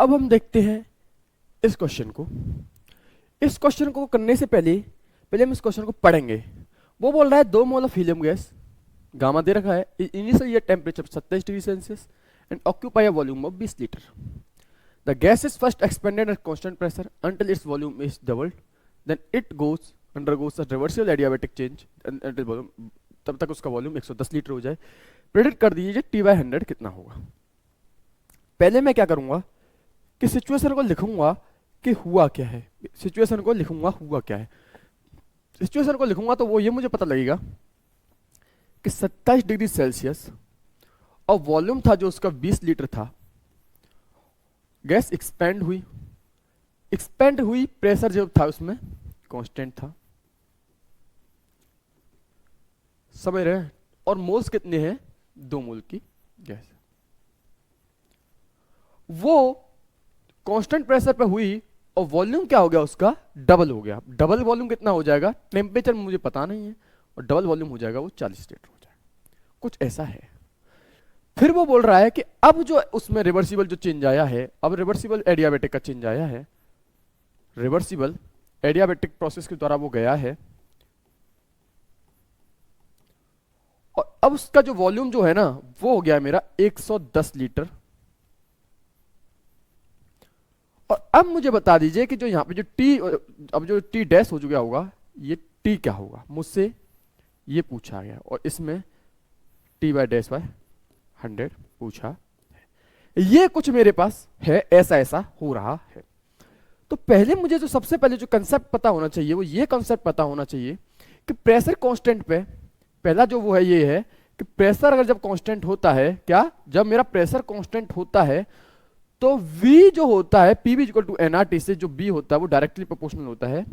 अब हम देखते हैं इस क्वेश्चन को। इस क्वेश्चन को करने से पहले पहले हम इस क्वेश्चन को पढ़ेंगे। वो बोल रहा है 2 mole of helium gas, gamma दे रखा है, initial temperature 27 degree Celsius and occupy a volume of 20 litre. The gas is first expanded at constant pressure until its volume is doubled, then it goes undergoes a reversible adiabatic change until volume, तब तक उसका volume 110 litre हो जाए। Predict कर दीजिए T/100 कितना होगा। पहले मैं क्या करूंगा कि सिचुएशन को लिखूंगा कि हुआ क्या है। सिचुएशन को लिखूंगा हुआ क्या है। सिचुएशन को लिखूंगा तो वो ये मुझे पता लगेगा कि 27 डिग्री सेल्सियस और वॉल्यूम था जो उसका 20 लीटर था। गैस एक्सपेंड हुई, प्रेशर जो था उसमें कांस्टेंट था, समझ रहे हैं। और मोल्स कितने हैं? 2 मोल की गैस। वो कांस्टेंट प्रेशर पे हुई और वॉल्यूम क्या हो गया उसका? डबल हो गया। डबल वॉल्यूम कितना हो जाएगा? टेम्परेचर मुझे पता नहीं है, और डबल वॉल्यूम हो जाएगा वो 40 लीटर हो जाएगा, कुछ ऐसा है। फिर वो बोल रहा है कि अब जो उसमें रिवर्सिबल जो चेंज आया है, अब रिवर्सिबल एडियाबैटिक का चेंज आया है, रिवर्सिबल एडियाबैटिक प्रोसेस के द्वारा वो गया है, और अब उसका जो वॉल्यूम जो है ना वो हो गया मेरा 110 लीटर। और अब मुझे बता दीजिए कि जो यहां पे जो टी, अब जो टी डैश हो गया होगा, ये टी क्या होगा? मुझसे ये पूछा गया, और इसमें T/100 पूछा है। ये कुछ मेरे पास है, ऐसा ऐसा हो रहा है। तो पहले मुझे जो सबसे पहले जो कंसेप्ट पता होना चाहिए वो ये कंसेप्ट पता होना चाहिए कि प्रेशर कांस्टेंट पे पहला जो वो है ये है कि प्रेशर अगर जब कांस्टेंट होता है, क्या जब मेरा प्रेशर कांस्टेंट होता है तो V जो होता है PV इक्वल टू nRT से जो B होता है वो डायरेक्टली प्रोपोर्शनल होता है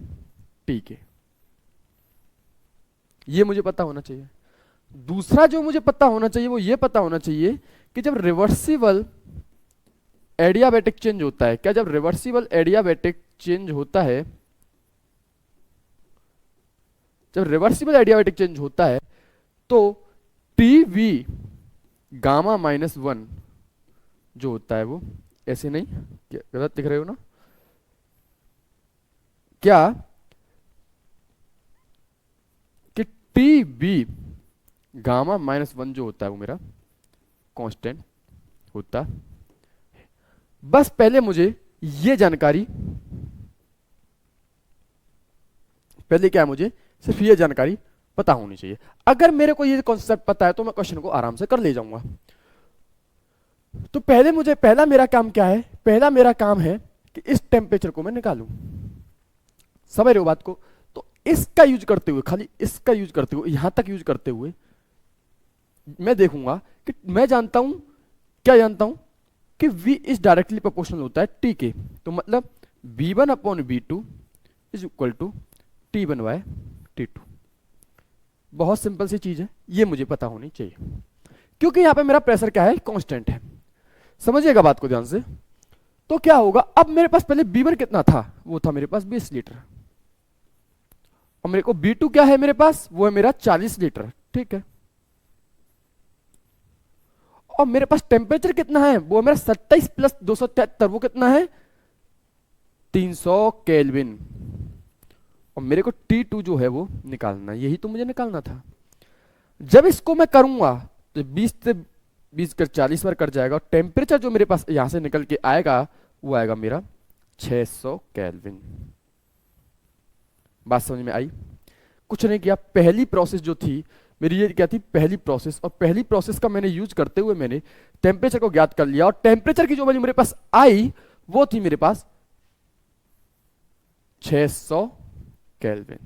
T के। ये मुझे पता होना चाहिए। दूसरा जो मुझे पता होना चाहिए वो ये पता होना चाहिए कि जब रिवर्सिबल एडियाबैटिक चेंज होता है, क्या जब रिवर्सिबल एडियाबैटिक चेंज होता है, जब रिवर्सिबल एडियाबैटिक चेंज होता है तो TV गामा -1 जो होता है वो ऐसे नहीं, क्या गलत दिख रहे हो ना? क्या कि TB गामा -1 जो होता है वो मेरा कांस्टेंट होता है। बस पहले मुझे ये जानकारी, पहले क्या है, मुझे सिर्फ ये जानकारी पता होनी चाहिए। अगर मेरे को ये कॉन्सेप्ट पता है तो मैं क्वेश्चन को आराम से कर ले जाऊंगा। तो पहला मेरा काम क्या है? पहला मेरा काम है कि इस टेम्परेचर को मैं निकालूं। समझ रहे हो बात को? तो इसका यूज करते हुए, खाली इसका यूज करते हुए, यहां तक यूज करते हुए मैं देखूंगा कि मैं जानता हूं, क्या जानता हूं कि V इज डायरेक्टली प्रोपोर्शनल होता है T के। तो मतलब V1/V2 is equal to T1/T2। बहुत सिंपल सी चीज है, ये मुझे पता होनी चाहिए क्योंकि यहां पे मेरा प्रेशर क्या है? कांस्टेंट है। समझिएगा बात को ध्यान से। तो क्या होगा, अब मेरे पास पहले B1 कितना था? वो था मेरे पास 20 लीटर, और मेरे को B2 क्या है मेरे पास? वो है मेरा 40 लीटर, ठीक है। और मेरे पास टेम्परेचर कितना है? वो मेरा 27 + 273, वो कितना है? 300 केल्विन। और मेरे को T2 जो है वो निकालना, यही तो मुझे निकालना था। जब इसको मैं करूंगा तो 20 से 20 कर 40 बार कट जाएगा, और टेम्परेचर जो मेरे पास यहां से निकल के आएगा वो आएगा मेरा 600 केल्विन। बात समझ में आई? कुछ नहीं किया। पहली प्रोसेस जो थी मेरी, ये क्या थी? पहली प्रोसेस। और पहली प्रोसेस का मैंने यूज करते हुए मैंने टेम्परेचर को ज्ञात कर लिया, और टेम्परेचर की जो वैल्यू मेरे पास आई वो थी मेरे पास 600 केल्विन।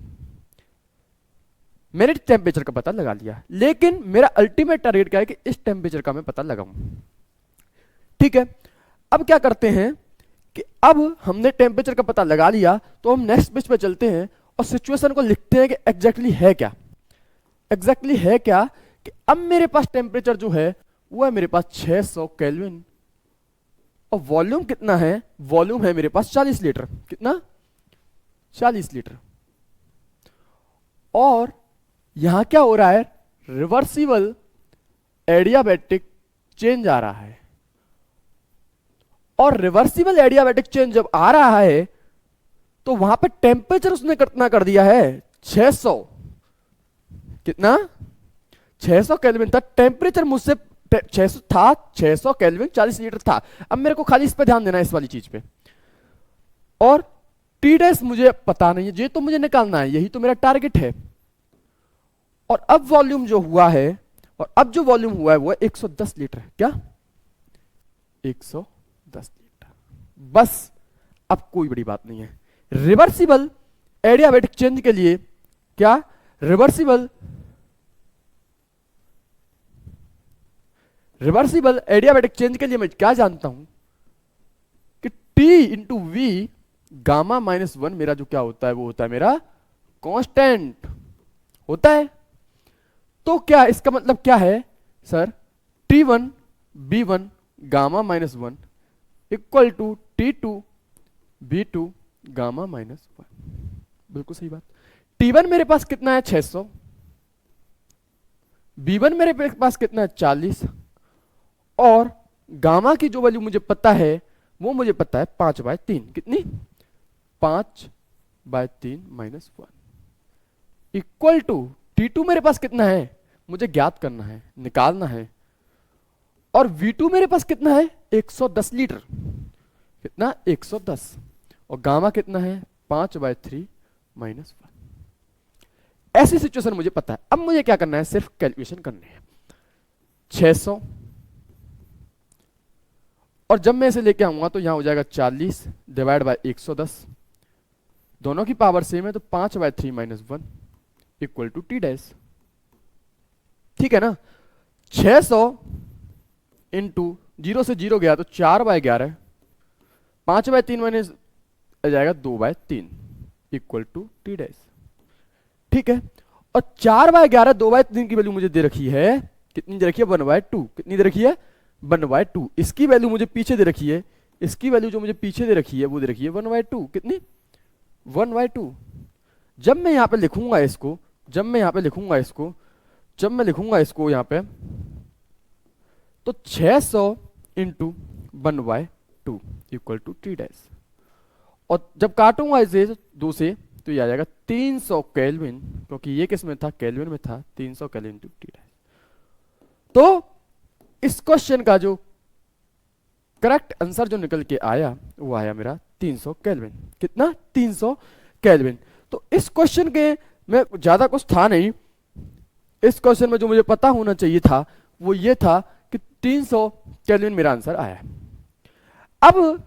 मैंने टेम्परेचर का पता लगा लिया, लेकिन मेरा अल्टीमेट टारगेट क्या है कि इस टेम्परेचर का मैं पता लगाऊं। ठीक है, अब क्या करते हैं कि अब हमने टेम्परेचर का पता लगा लिया तो हम नेक्स्ट पेज पे चलते हैं और सिचुएशन को लिखते हैं कि एग्जैक्टली है क्या। एग्जैक्टली है क्या कि अब मेरे पास टेम्परेचर जो है वो है मेरे पास 600 केल्विन, और वॉल्यूम कितना है? वॉल्यूम है मेरे पास 40 लीटर। कितना? 40 लीटर। और यहां क्या हो रहा है? रिवर्सिबल एडियाबैटिक चेंज आ रहा है, और रिवर्सिबल एडियाबैटिक चेंज जब आ रहा है तो वहां पे टेम्परेचर उसने कितना कर दिया है, 600, कितना, 600 केल्विन था टेम्परेचर, मुझसे 600 था, 600 केल्विन 40 लीटर था। अब मेरे को खाली इस पे ध्यान देना है, इस वाली चीज पे। और टी डैश मुझे पता नहीं है, ये तो मुझे निकालना है, यही तो मेरा टारगेट है। और अब वॉल्यूम जो हुआ है, और अब जो वॉल्यूम हुआ है वो है 110 लीटर, क्या 110 लीटर, बस। अब कोई बड़ी बात नहीं है। रिवर्सिबल एडियाबैटिक चेंज के लिए क्या, रिवर्सिबल एडियाबैटिक चेंज के लिए मैं क्या जानता हूं कि T into V gamma minus 1 मेरा जो क्या होता है वो होता है मेरा कांस्टेंट होता है। तो क्या इसका मतलब क्या है sir, T1 B1 gamma minus 1 equal to T2 B2 gamma minus 1, बिल्कुल सही बात। T1 मेरे पास कितना है 600, B1 मेरे पास कितना है 40, और गामा की जो वैल्यू मुझे पता है वो मुझे पता है 5/3, कितनी, 5/3 माइनस 1 इक्वल टू T2 मेरे पास कितना है मुझे ज्ञात करना है, निकालना है, और V2 मेरे पास कितना है 110 लीटर, कितना 110, और गामा कितना है 5/3 माइनस 1। ऐसी सिचुएशन मुझे पता है। अब मुझे क्या करना है, सिर्फ कैलकुलेशन करनी है। 600, और जब मैं इसे लेके आऊंगा तो यहां हो जाएगा 40 डिवाइड बाय 110, दोनों की पावर सेम है तो 5/3 minus 1 equal to T dash, ठीक है ना। 600 इंटू 0 से 0 गया तो 4/11, 5/3 माइनस आ जाएगा 2/3 इक्वल टू टी डैश, ठीक है। और 4/11 2/3 की वैल्यू मुझे दे रखी है, कितनी दे रखी है 1/2, कितनी दे रखी है 1/2। इसकी वैल्यू मुझे पीछे दे रखी है, इसकी वैल्यू जो मुझे पीछे दे रखी है वो दे रखी है 1/2, कितनी 1/2। जब मैं यहां पे लिखूंगा इसको, जब मैं लिखूंगा इसको यहां पे, तो 600 into 1/2 equal to T dash, और जब काटूंगा इसे 2 से तो ये आ जाएगा 300 केल्विन, क्योंकि ये किस में था, केल्विन में था, 300 केल्विन टू टी डैश। तो इस क्वेश्चन का जो करेक्ट आंसर जो निकल के आया वो आया मेरा 300 केल्विन, कितना 300 केल्विन। तो इस क्वेश्चन के में ज्यादा कुछ था नहीं, इस क्वेश्चन में जो मुझे पता होना चाहिए था वो ये था कि 300 केल्विन मेरा आंसर आया है। अब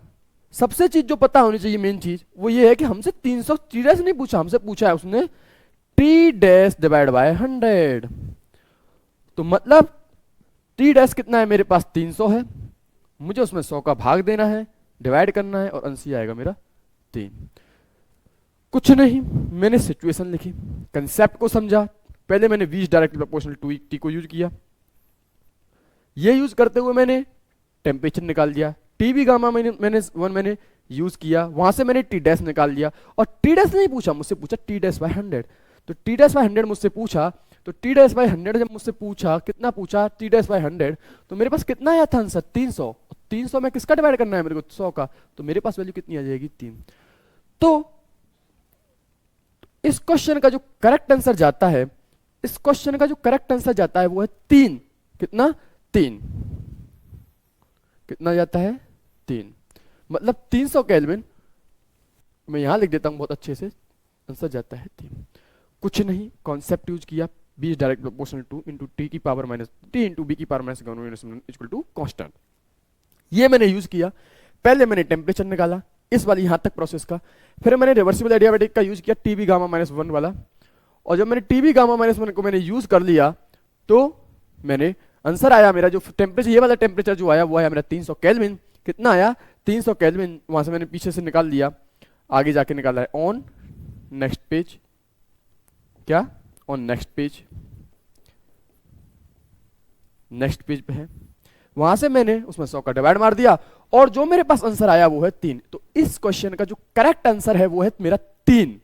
सबसे चीज जो पता होनी चाहिए, मेन चीज वो ये है कि हमसे 300 टी डैश नहीं पूछा, हमसे पूछा है उसने टी डैश डिवाइड बाय 100। तो मतलब टी डैश कितना है मेरे पास 300 है, मुझे उसमें 100 का भाग देना है, डिवाइड करना है, और आंसर आएगा मेरा 3। कुछ नहीं, मैंने सिचुएशन लिखी, कंसेप्ट को समझा, पहले मैंने V directly proportional to T को यूज किया, ये यूज करते हुए मैंने टेम्परेचर निकाल दिया, टी बी गामा मैंने यूज किया, वहां से मैंने टी डैश निकाल दिया, और टी डैश नहीं पूछा, मुझसे पूछा टी डैश बाय 100। तो टी डैश बाय 100 मुझसे पूछा, तो टी डैश बाय 100 जब मुझसे पूछा, कितना पूछा टी डैश बाय 100, तो मेरे पास कितना आया था आंसर 300। 300 में किसका डिवाइड करना है मेरे को, 100 का, तो मेरे पास वैल्यू कितनी आ जाएगी 3। तो इस क्वेश्चन का जो करेक्ट आंसर जाता है, इस क्वेश्चन का जो करेक्ट आंसर जाता है वो है 3, कितना 3, कितना जाता है 3, मतलब 300 केल्विन। मैं यहां लिख देता हूं बहुत अच्छे से, आंसर जाता है 3। कुछ नहीं, कॉन्सेप्ट यूज किया, B is direct proportional to into T की power minus T into B की power minus equal to constant, ये मैंने यूज किया। पहले मैंने टेम्परेचर निकाला इस वाली यहां तक प्रोसेस का, फिर मैंने रिवर्सिबल एडियाबैटिक का यूज किया टीबी गामा माइनस 1 वाला, और जब मैंने टीबी गामा माइनस 1 को मैंने यूज कर लिया तो मैंने आंसर आया मेरा जो टेम्परेचर, ये वाला टेम्परेचर जो आया वो आया मेरा 300 केल्विन। कितना आया 300 केल्विन, वहां से मैंने पीछे से निकाल लिया, आगे जाके निकाला है ऑन नेक्स्ट पेज, क्या on next page, next page पे है, वहां से मैंने उसमें 100 का डिवाइड मार दिया, और जो मेरे पास आंसर आया वो है 3। तो इस क्वेश्चन का जो करेक्ट आंसर है वो है मेरा 3।